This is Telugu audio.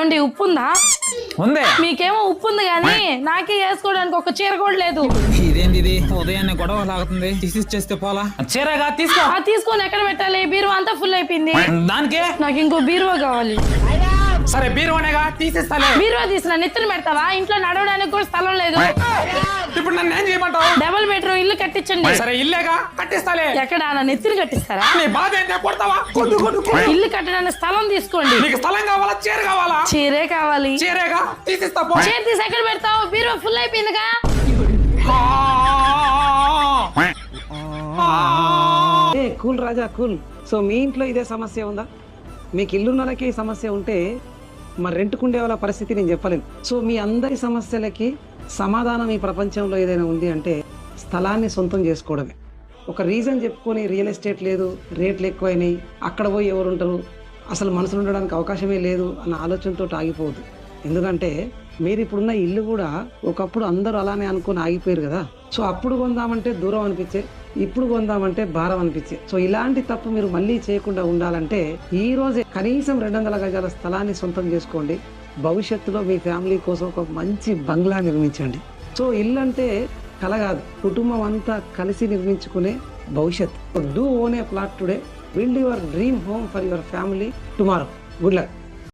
ఏమండి ఉప్పు ఉందా? ఉందే. మీకేమో ఉప్పు ఉంది కానీ నాకే వేసుకోవడానికి ఒక చీర కూడా లేదు. ఇదేంది ఇది ఉదయాన్నే గొడవ లాగుతుంది, తీసిచ్చేస్తే పోలా. చీరగా తీసుకో. తీసుకొని ఎక్కడ పెట్టాలి? బీరువా అంతా ఫుల్ అయిపోయింది. దానికే నాకు ఇంకో బీరువా కావాలి. సరే బీరువానేగా తీసిస్తాలే. బీరువా తీసిన నెత్తిన పెడతావా? ఇంట్లో నడవడానికి కూడా స్థలం లేదు. ఇప్పుడు నన్ను ఏం చేయమంటావు? డబుల్ బెడ్రూమ్ ఇల్లు కట్టించండి. సరే ఇల్లేగా కట్టిస్తాలే. ఎక్కడ నా నెత్తిన కట్టిస్తారా? నీ బాధ ఏంటో కొడతావా? ఇల్లు కట్టడానికి స్థలం తీసుకోండి. నీకు స్థలం కావాలా చీర కావాలా? చీరే కావాలి. చీరేగా తీసిస్తా పో. చీర తీసి ఎక్కడ పెడతావు? బీరువా ఫుల్ అయిపోయిందిగా. కూల్ రాజా కూల్. సో మీ ఇంట్లో ఇదే సమస్య ఉందా? మీకు ఇల్లున్నలకి ఈ సమస్య ఉంటే మరి రెంట్కుండే వాళ్ళ పరిస్థితి నేను చెప్పలేను. సో మీ అందరి సమస్యలకి సమాధానం ఈ ప్రపంచంలో ఏదైనా ఉంది అంటే స్థలాన్ని సొంతం చేసుకోవడమే. ఒక రీజన్ చెప్పుకొని రియల్ ఎస్టేట్ లేదు, రేట్లు ఎక్కువైనాయి, అక్కడ పోయి ఎవరు ఉంటారు, అసలు మనుషులు ఉండడానికి అవకాశమే లేదు అన్న ఆలోచనతో ఆగిపోవద్దు. ఎందుకంటే మీరు ఇప్పుడున్న ఇల్లు కూడా ఒకప్పుడు అందరూ అలానే అనుకుని ఆగిపోయారు కదా. సో అప్పుడు కొందామంటే దూరం అనిపించే, ఇప్పుడు కొందామంటే భారం అనిపించే. సో ఇలాంటి తప్పు మీరు మళ్ళీ చేయకుండా ఉండాలంటే ఈ రోజే కనీసం 200 గజాల స్థలాన్ని సొంతం చేసుకోండి. భవిష్యత్తులో మీ ఫ్యామిలీ కోసం ఒక మంచి బంగ్లా నిర్మించండి. సో ఇల్లు అంటే కల కాదు, కుటుంబం అంతా కలిసి నిర్మించుకునే భవిష్యత్. Do own A plot today, build your dream home for your family tomorrow. Good luck.